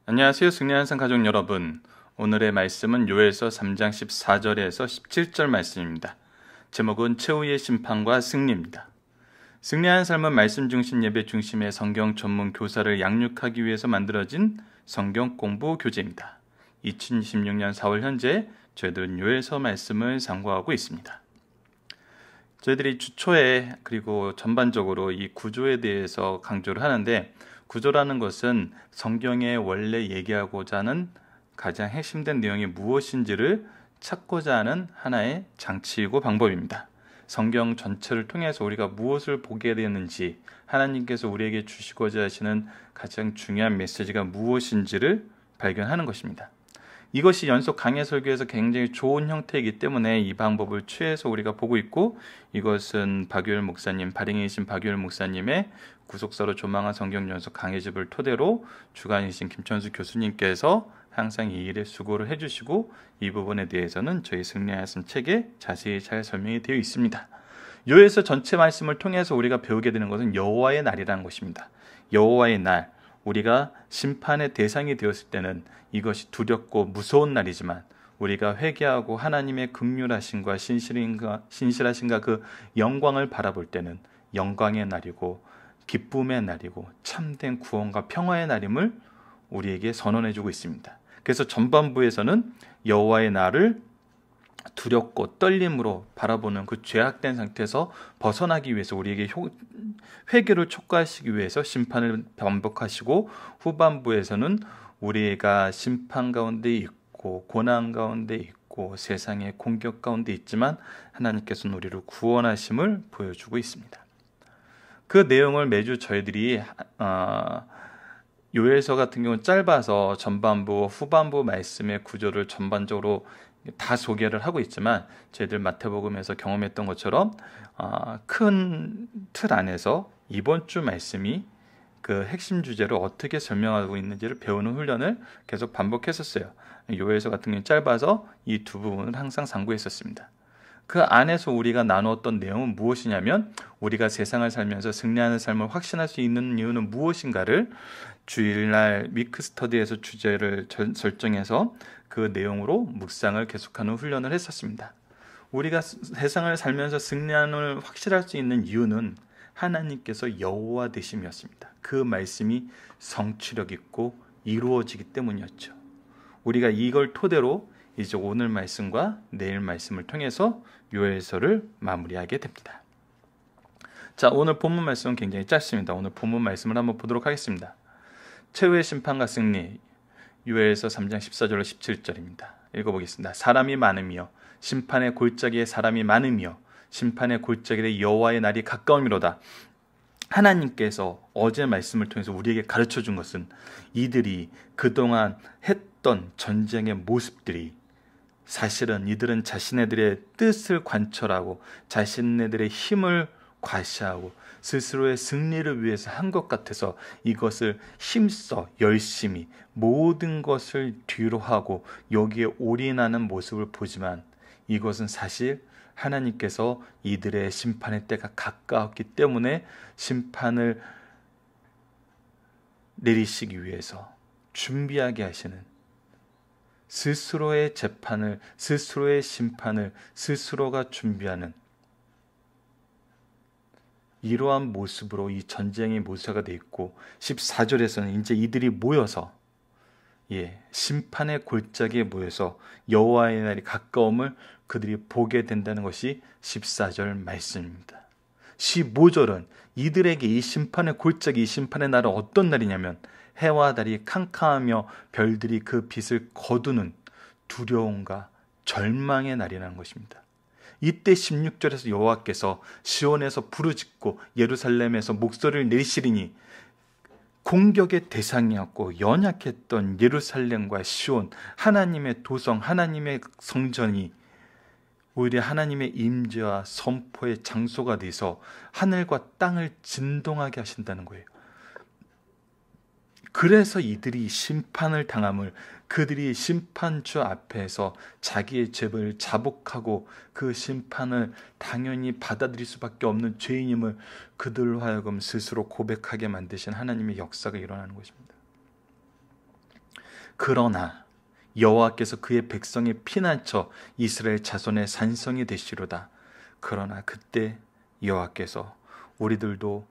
안녕하세요. 승리하는 산 가족 여러분. 오늘의 말씀은 요엘서 3장 14절에서 17절 말씀입니다. 제목은 최후의 심판과 승리입니다. 승리하는 삶은 말씀 중심 예배 중심의 성경 전문 교사를 양육하기 위해서 만들어진 성경 공부 교재입니다. 2016년 4월 현재 저희들은 요엘서 말씀을 상고하고 있습니다. 저희들이 주초에 그리고 전반적으로 이 구조에 대해서 강조를 하는데, 구조라는 것은 성경에 원래 얘기하고자 하는 가장 핵심된 내용이 무엇인지를 찾고자 하는 하나의 장치이고 방법입니다. 성경 전체를 통해서 우리가 무엇을 보게 되는지, 하나님께서 우리에게 주시고자 하시는 가장 중요한 메시지가 무엇인지를 발견하는 것입니다. 이것이 연속 강해 설교에서 굉장히 좋은 형태이기 때문에 이 방법을 취해서 우리가 보고 있고, 이것은 박유열 목사님, 발행이신 박유열 목사님의 구속사로 조망한 성경 연속 강해집을 토대로 주관이신 김천수 교수님께서 항상 이 일에 수고를 해주시고, 이 부분에 대해서는 저희 승리하였음 책에 자세히 잘 설명이 되어 있습니다. 요엘서 전체 말씀을 통해서 우리가 배우게 되는 것은 여호와의 날이라는 것입니다. 여호와의 날, 우리가 심판의 대상이 되었을 때는 이것이 두렵고 무서운 날이지만, 우리가 회개하고 하나님의 긍휼하심과 신실하심과 그 영광을 바라볼 때는 영광의 날이고 기쁨의 날이고 참된 구원과 평화의 날임을 우리에게 선언해주고 있습니다. 그래서 전반부에서는 여호와의 날을 두렵고 떨림으로 바라보는 그 죄악된 상태에서 벗어나기 위해서 우리에게 회개를 촉구하시기 위해서 심판을 반복하시고, 후반부에서는 우리가 심판 가운데 있고 고난 가운데 있고 세상의 공격 가운데 있지만 하나님께서는 우리를 구원하심을 보여주고 있습니다. 그 내용을 매주 저희들이 요엘서 같은 경우는 짧아서 전반부, 후반부 말씀의 구조를 전반적으로 다 소개를 하고 있지만, 저희들 마태복음에서 경험했던 것처럼 큰 틀 안에서 이번 주 말씀이 그 핵심 주제를 어떻게 설명하고 있는지를 배우는 훈련을 계속 반복했었어요. 요엘서 같은 경우는 짧아서 이 두 부분을 항상 상고했었습니다. 그 안에서 우리가 나누었던 내용은 무엇이냐면, 우리가 세상을 살면서 승리하는 삶을 확신할 수 있는 이유는 무엇인가를 주일날 위크스터디에서 주제를 설정해서 그 내용으로 묵상을 계속하는 훈련을 했었습니다. 우리가 세상을 살면서 승리함을 확실할 수 있는 이유는 하나님께서 여호와 되심이었습니다. 그 말씀이 성취력 있고 이루어지기 때문이었죠. 우리가 이걸 토대로 이제 오늘 말씀과 내일 말씀을 통해서 요엘서를 마무리하게 됩니다. 자, 오늘 본문 말씀은 굉장히 짧습니다. 오늘 본문 말씀을 한번 보도록 하겠습니다. 최후의 심판과 승리, 요엘서 3장 14절로 17절입니다. 읽어보겠습니다. 사람이 많으며 심판의 골짜기에 사람이 많으며 심판의 골짜기에 여호와의 날이 가까움이로다. 하나님께서 어제 말씀을 통해서 우리에게 가르쳐준 것은, 이들이 그동안 했던 전쟁의 모습들이 사실은 이들은 자신네들의 뜻을 관철하고 자신네들의 힘을 과시하고 스스로의 승리를 위해서 한 것 같아서 이것을 힘써 열심히 모든 것을 뒤로 하고 여기에 올인하는 모습을 보지만, 이것은 사실 하나님께서 이들의 심판의 때가 가까웠기 때문에 심판을 내리시기 위해서 준비하게 하시는, 스스로의 재판을, 스스로의 심판을 스스로가 준비하는 이러한 모습으로 이 전쟁이 묘사가 되어 있고, 14절에서는 이제 이들이 모여서 심판의 골짜기에 모여서 여호와의 날이 가까움을 그들이 보게 된다는 것이 14절 말씀입니다. 15절은 이들에게 이 심판의 골짜기, 이 심판의 날은 어떤 날이냐면, 해와 달이 캄캄하며 별들이 그 빛을 거두는 두려움과 절망의 날이라는 것입니다. 이때 16절에서 여호와께서 시온에서 부르짖고 예루살렘에서 목소리를 내리시리니, 공격의 대상이었고 연약했던 예루살렘과 시온, 하나님의 도성, 하나님의 성전이 오히려 하나님의 임재와 선포의 장소가 돼서 하늘과 땅을 진동하게 하신다는 거예요. 그래서 이들이 심판을 당함을, 그들이 심판주 앞에서 자기의 죄를 자복하고 그 심판을 당연히 받아들일 수밖에 없는 죄인임을 그들로 하여금 스스로 고백하게 만드신 하나님의 역사가 일어나는 것입니다. 그러나 여호와께서 그의 백성의 피난처 이스라엘 자손의 산성이 되시로다. 그러나 그때 여호와께서 우리들도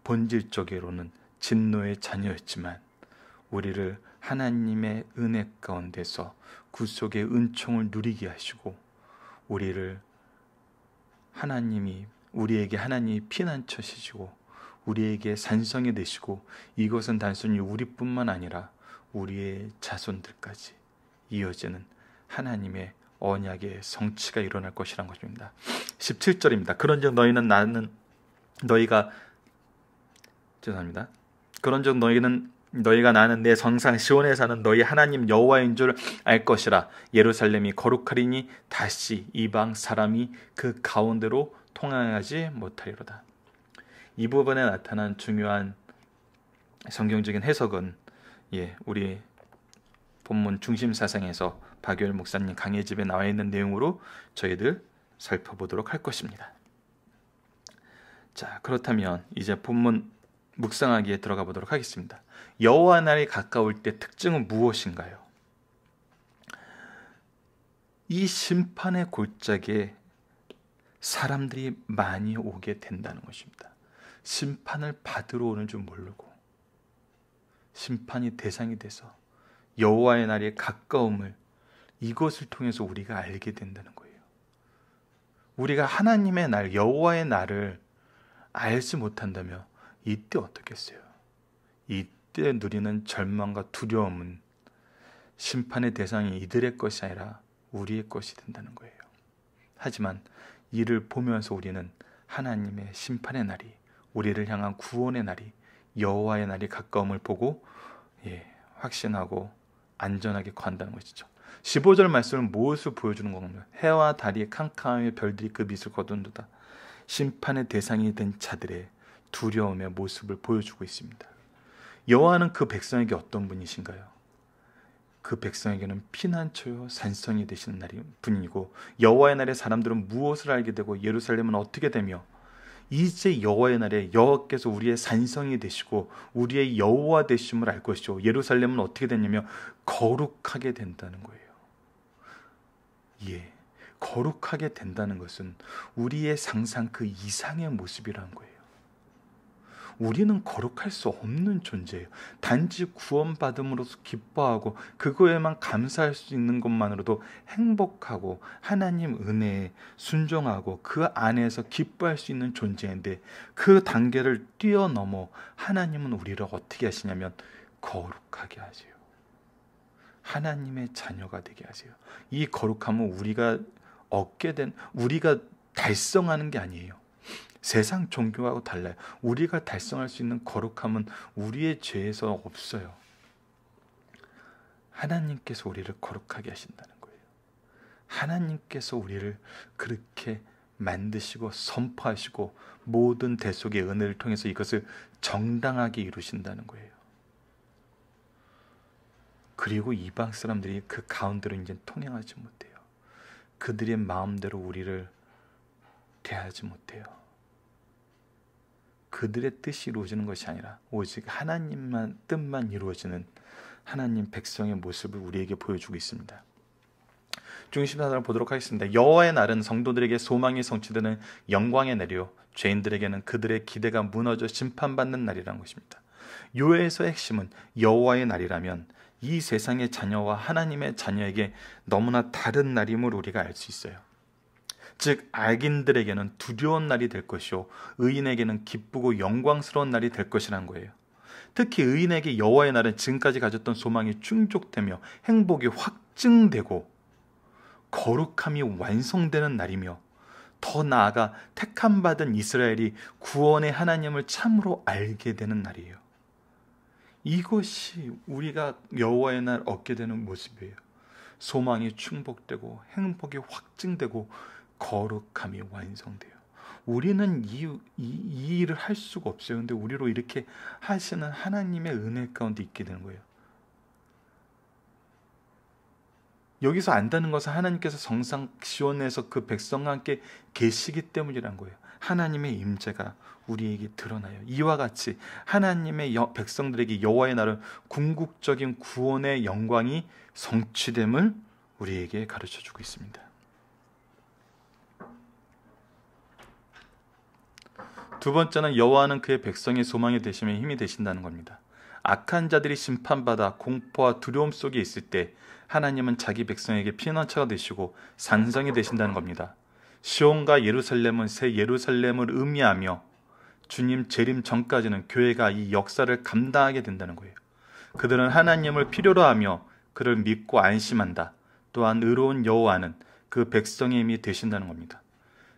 본질적으로는 진노의 자녀였지만 우리를 하나님의 은혜 가운데서 구속의 은총을 누리게 하시고 우리를 우리에게 하나님이 피난처시고 우리에게 산성이 되시고 이것은 단순히 우리뿐만 아니라 우리의 자손들까지 이어지는 하나님의 언약의 성취가 일어날 것이라는 것입니다. 17절입니다. 그런즉 너희가 나는 내 성상 시온에 사는 너희 하나님 여호와인 줄 알 것이라. 예루살렘이 거룩하리니 다시 이방 사람이 그 가운데로 통행하지 못하리로다. 이 부분에 나타난 중요한 성경적인 해석은 우리 본문 중심 사상에서 박유일 목사님 강의 집에 나와 있는 내용으로 저희들 살펴보도록 할 것입니다. 자, 그렇다면 이제 본문 묵상하기에 들어가 보도록 하겠습니다. 여호와 날이 가까울 때 특징은 무엇인가요? 이 심판의 골짜기에 사람들이 많이 오게 된다는 것입니다. 심판을 받으러 오는 줄 모르고 심판이 대상이 돼서 여호와의 날이 가까움을 이것을 통해서 우리가 알게 된다는 거예요. 우리가 하나님의 날, 여호와의 날을 알지 못한다면 이때 어떻겠어요? 이때 누리는 절망과 두려움은 심판의 대상이 이들의 것이 아니라 우리의 것이 된다는 거예요. 하지만 이를 보면서 우리는 하나님의 심판의 날이, 우리를 향한 구원의 날이, 여호와의 날이 가까움을 보고 확신하고 안전하게 간다는 것이죠. 15절 말씀은 무엇을 보여주는 건가요? 해와 달이 캄캄하며 별들이 그 빛을 거둔도다. 심판의 대상이 된 자들의 두려움의 모습을 보여주고 있습니다. 여호와는 그 백성에게 어떤 분이신가요? 그 백성에게는 피난처요 산성이 되시는 분이고 여호와의 날에 사람들은 무엇을 알게 되고 예루살렘은 어떻게 되며 이제 여호와의 날에 여호와께서 우리의 산성이 되시고 우리의 여호와 되심을 알 것이죠. 예루살렘은 어떻게 되냐면 거룩하게 된다는 거예요. 거룩하게 된다는 것은 우리의 상상 그 이상의 모습이라는 거예요. 우리는 거룩할 수 없는 존재예요. 단지 구원받음으로써 기뻐하고 그거에만 감사할 수 있는 것만으로도 행복하고 하나님 은혜에 순종하고 그 안에서 기뻐할 수 있는 존재인데 그 단계를 뛰어넘어 하나님은 우리를 어떻게 하시냐면 거룩하게 하세요. 하나님의 자녀가 되게 하세요. 이 거룩함은 우리가 우리가 달성하는 게 아니에요. 세상 종교하고 달라요. 우리가 달성할 수 있는 거룩함은 우리의 죄에서 없어요. 하나님께서 우리를 거룩하게 하신다는 거예요. 하나님께서 우리를 그렇게 만드시고 선포하시고 모든 대속의 은혜를 통해서 이것을 정당하게 이루신다는 거예요. 그리고 이방 사람들이 그 가운데로 이제 통행하지 못해요. 그들의 마음대로 우리를 대하지 못해요. 그들의 뜻이 이루어지는 것이 아니라 오직 하나님만 뜻만 이루어지는 하나님 백성의 모습을 우리에게 보여주고 있습니다. 중심사상을 보도록 하겠습니다. 여호와의 날은 성도들에게 소망이 성취되는 영광의 날이요 죄인들에게는 그들의 기대가 무너져 심판받는 날이라는 것입니다. 요에서의 핵심은 여호와의 날이라면 이 세상의 자녀와 하나님의 자녀에게 너무나 다른 날임을 우리가 알 수 있어요. 즉 악인들에게는 두려운 날이 될 것이요 의인에게는 기쁘고 영광스러운 날이 될 것이라는 거예요. 특히 의인에게 여호와의 날은 지금까지 가졌던 소망이 충족되며 행복이 확증되고 거룩함이 완성되는 날이며 더 나아가 택함받은 이스라엘이 구원의 하나님을 참으로 알게 되는 날이에요. 이것이 우리가 여호와의 날 얻게 되는 모습이에요. 소망이 충족되고 행복이 확증되고 거룩함이 완성돼요. 우리는 이 일을 할 수가 없어요. 근데 우리로 이렇게 하시는 하나님의 은혜 가운데 있게 되는 거예요. 여기서 안다는 것은 하나님께서 성상 시온에서 그 백성과 함께 계시기 때문이란 거예요. 하나님의 임재가 우리에게 드러나요. 이와 같이 하나님의 백성들에게 여호와의 날은 궁극적인 구원의 영광이 성취됨을 우리에게 가르쳐주고 있습니다. 두 번째는 여호와는 그의 백성의 소망이 되시며 힘이 되신다는 겁니다. 악한 자들이 심판받아 공포와 두려움 속에 있을 때 하나님은 자기 백성에게 피난처가 되시고 산성이 되신다는 겁니다. 시온과 예루살렘은 새 예루살렘을 의미하며 주님 재림 전까지는 교회가 이 역사를 감당하게 된다는 거예요. 그들은 하나님을 필요로 하며 그를 믿고 안심한다. 또한 의로운 여호와는 그 백성의 힘이 되신다는 겁니다.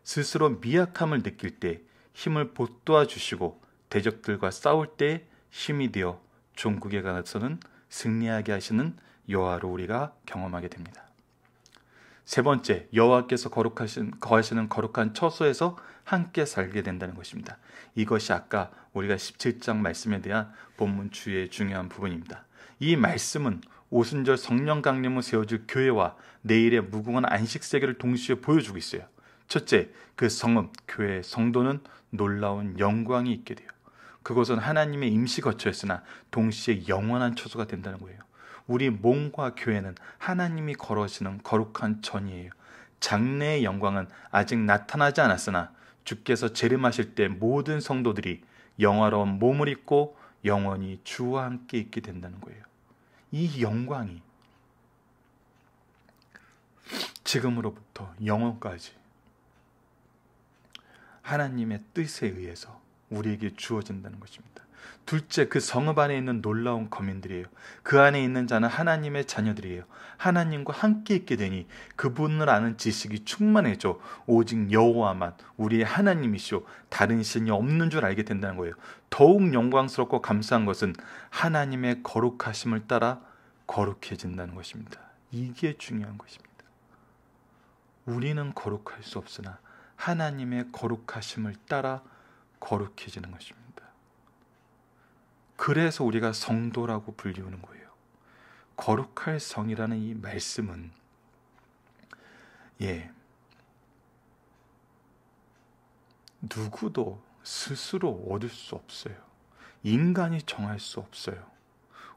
스스로 미약함을 느낄 때 힘을 북돋아 주시고 대적들과 싸울 때 힘이 되어 종국에 가서는 승리하게 하시는 여호와로 우리가 경험하게 됩니다. 세 번째, 여호와께서 거하시는 거룩한 처소에서 함께 살게 된다는 것입니다. 이것이 아까 우리가 17장 말씀에 대한 본문 주의 중요한 부분입니다. 이 말씀은 오순절 성령 강림을 세워줄 교회와 내일의 무궁한 안식 세계를 동시에 보여주고 있어요. 첫째, 그 성읍, 교회, 성도는 놀라운 영광이 있게 돼요. 그것은 하나님의 임시 거처였으나 동시에 영원한 처소가 된다는 거예요. 우리 몸과 교회는 하나님이 걸어오시는 거룩한 전이에요. 장래의 영광은 아직 나타나지 않았으나 주께서 재림하실 때 모든 성도들이 영화로운 몸을 입고 영원히 주와 함께 있게 된다는 거예요. 이 영광이 지금으로부터 영원까지 하나님의 뜻에 의해서 우리에게 주어진다는 것입니다. 둘째, 그 성읍 안에 있는 놀라운 거민들이에요. 그 안에 있는 자는 하나님의 자녀들이에요. 하나님과 함께 있게 되니 그분을 아는 지식이 충만해져 오직 여호와만 우리의 하나님이시오 다른 신이 없는 줄 알게 된다는 거예요. 더욱 영광스럽고 감사한 것은 하나님의 거룩하심을 따라 거룩해진다는 것입니다. 이게 중요한 것입니다. 우리는 거룩할 수 없으나 하나님의 거룩하심을 따라 거룩해지는 것입니다. 그래서 우리가 성도라고 불리우는 거예요. 거룩할 성이라는 이 말씀은 누구도 스스로 얻을 수 없어요. 인간이 정할 수 없어요.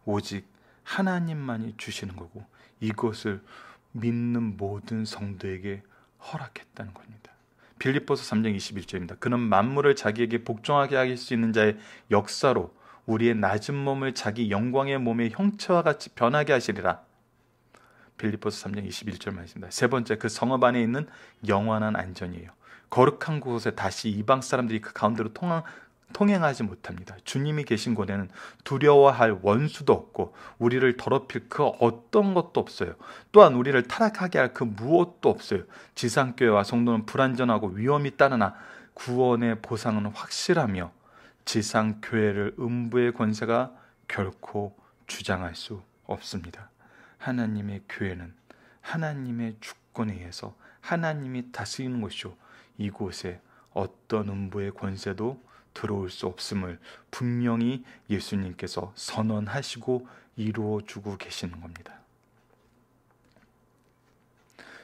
오직 하나님만이 주시는 거고 이것을 믿는 모든 성도에게 허락했다는 겁니다. 빌립보서 3장 21절입니다. 그는 만물을 자기에게 복종하게 하실 수 있는 자의 역사로 우리의 낮은 몸을 자기 영광의 몸의 형체와 같이 변하게 하시리라. 빌립보서 3장 21절 말씀입니다. 세 번째, 그 성읍 안에 있는 영원한 안전이에요. 거룩한 곳에 다시 이방 사람들이 그 가운데로 통행하지 못합니다. 주님이 계신 곳에는 두려워할 원수도 없고 우리를 더럽힐 그 어떤 것도 없어요. 또한 우리를 타락하게 할 그 무엇도 없어요. 지상교회와 성도는 불안전하고 위험이 따르나 구원의 보상은 확실하며 지상교회를 음부의 권세가 결코 주장할 수 없습니다. 하나님의 교회는 하나님의 주권에 의해서 하나님이 다스리는 곳이요 이곳에 어떤 음부의 권세도 들어올 수 없음을 분명히 예수님께서 선언하시고 이루어주고 계시는 겁니다.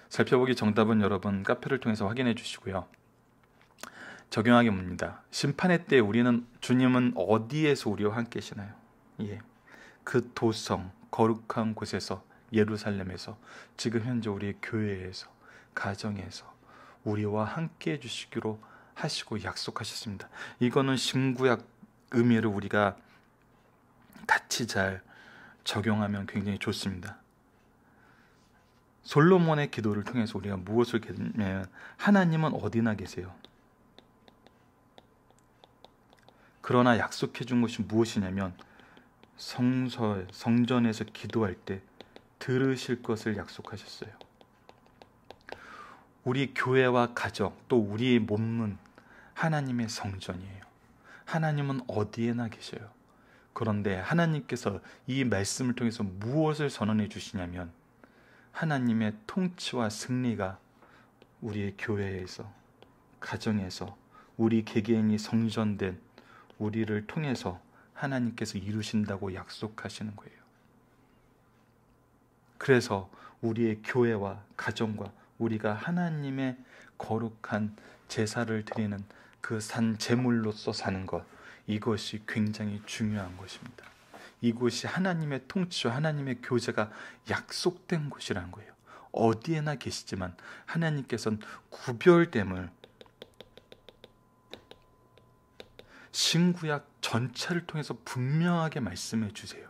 살펴보기 정답은 여러분 카페를 통해서 확인해 주시고요. 적용하기 묻니다. 심판의 때 주님은 어디에서 우리와 함께 계시나요? 그 도성 거룩한 곳에서 예루살렘에서 지금 현재 우리의 교회에서 가정에서 우리와 함께 해주시기로 하시고 약속하셨습니다. 이거는 신구약 의미를 우리가 같이 잘 적용하면 굉장히 좋습니다. 솔로몬의 기도를 통해서 우리가 무엇을 깨달으면 하나님은 어디나 계세요. 그러나 약속해 준 것이 무엇이냐면 성전에서 기도할 때 들으실 것을 약속하셨어요. 우리 교회와 가정 또 우리의 몸은 하나님의 성전이에요. 하나님은 어디에나 계셔요. 그런데 하나님께서 이 말씀을 통해서 무엇을 선언해 주시냐면 하나님의 통치와 승리가 우리의 교회에서 가정에서 우리 개개인이 성전된 우리를 통해서 하나님께서 이루신다고 약속하시는 거예요. 그래서 우리의 교회와 가정과 우리가 하나님의 거룩한 제사를 드리는 그 산 제물로서 사는 것, 이것이 굉장히 중요한 것입니다. 이곳이 하나님의 통치와 하나님의 교제가 약속된 곳이라는 거예요. 어디에나 계시지만 하나님께서는 구별됨을 신구약 전체를 통해서 분명하게 말씀해 주세요.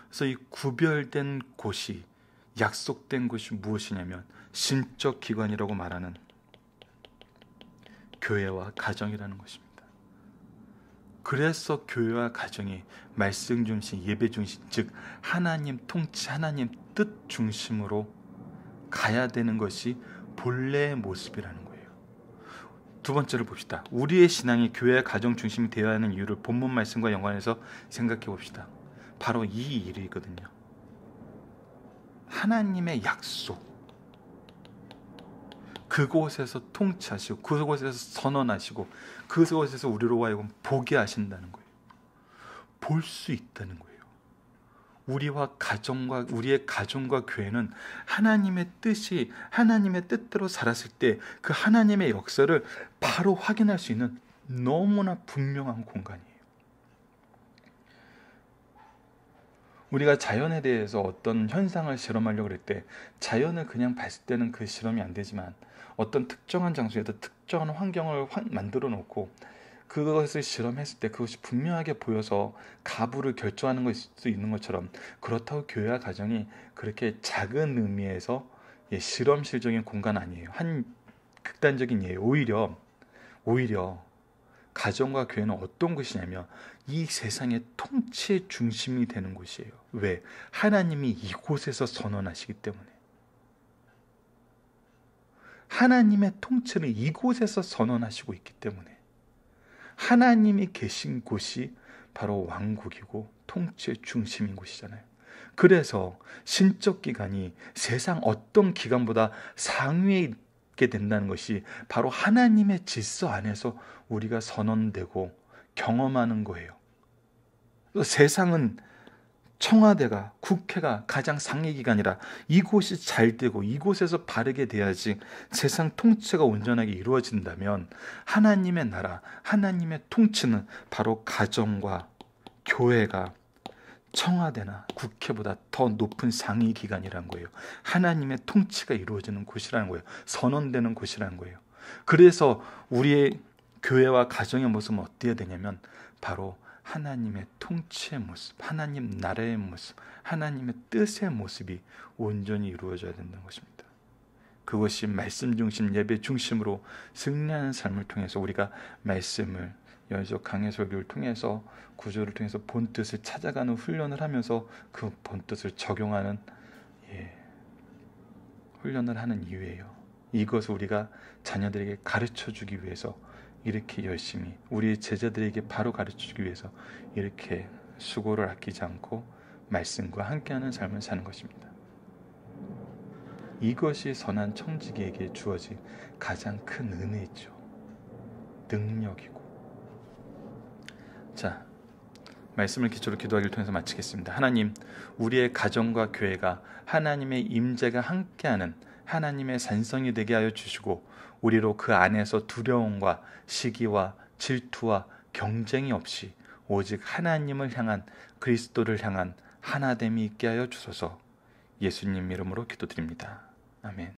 그래서 이 구별된 곳이, 약속된 곳이 무엇이냐면 신적 기관이라고 말하는 교회와 가정이라는 것입니다. 그래서 교회와 가정이 말씀 중심, 예배 중심, 즉 하나님 통치, 하나님 뜻 중심으로 가야 되는 것이 본래의 모습이라는 거예요. 두 번째를 봅시다. 우리의 신앙이 교회와 가정 중심이 되어야 하는 이유를 본문 말씀과 연관해서 생각해 봅시다. 바로 이 일이거든요. 하나님의 약속, 그곳에서 통치하시고 그곳에서 선언하시고 그곳에서 우리로 하여금 보게 하신다는 거예요. 볼 수 있다는 거예요. 우리의 가정과 교회는 하나님의 뜻이, 하나님의 뜻대로 살았을 때 그 하나님의 역사를 바로 확인할 수 있는 너무나 분명한 공간이에요. 우리가 자연에 대해서 어떤 현상을 실험하려고 그럴 때 자연을 그냥 봤을 때는 그 실험이 안 되지만 어떤 특정한 장소에다 특정한 환경을 만들어 놓고 그것을 실험했을 때 그것이 분명하게 보여서 가부를 결정하는 것일 수 있는 것처럼, 그렇다고 교회와 가정이 그렇게 작은 의미에서 실험실적인 공간 아니에요. 한 극단적인 예요. 오히려 가정과 교회는 어떤 곳이냐면 이 세상의 통치의 중심이 되는 곳이에요. 왜? 하나님이 이곳에서 선언하시기 때문에. 하나님의 통치는 이곳에서 선언하시고 있기 때문에. 하나님이 계신 곳이 바로 왕국이고 통치의 중심인 곳이잖아요. 그래서 신적 기관이 세상 어떤 기관보다 상위에 있게 된다는 것이 바로 하나님의 질서 안에서 우리가 선언되고 경험하는 거예요. 세상은 청와대가, 국회가 가장 상위 기관이라 이곳이 잘 되고 이곳에서 바르게 돼야지 세상 통치가 온전하게 이루어진다면, 하나님의 나라, 하나님의 통치는 바로 가정과 교회가 청와대나 국회보다 더 높은 상위 기관이라는 거예요. 하나님의 통치가 이루어지는 곳이라는 거예요. 선언되는 곳이라는 거예요. 그래서 우리의 교회와 가정의 모습은 어때야 되냐면 바로 하나님의 통치의 모습, 하나님 나라의 모습, 하나님의 뜻의 모습이 온전히 이루어져야 된다는 것입니다. 그것이 말씀 중심, 예배 중심으로 승리하는 삶을 통해서 우리가 말씀을 연속 강해 설교를 통해서 구조를 통해서 본뜻을 찾아가는 훈련을 하면서 그 본뜻을 적용하는 훈련을 하는 이유예요. 이것을 우리가 자녀들에게 가르쳐주기 위해서 이렇게 열심히, 우리 제자들에게 바로 가르쳐주기 위해서 이렇게 수고를 아끼지 않고 말씀과 함께하는 삶을 사는 것입니다. 이것이 선한 청지기에게 주어진 가장 큰 은혜죠. 능력이고. 자, 말씀을 기초로 기도하기를 통해서 마치겠습니다. 하나님, 우리의 가정과 교회가 하나님의 임재가 함께하는 하나님의 산성이 되게 하여 주시고, 우리로 그 안에서 두려움과 시기와 질투와 경쟁이 없이 오직 하나님을 향한, 그리스도를 향한 하나됨이 있게 하여 주소서. 예수님 이름으로 기도드립니다. 아멘.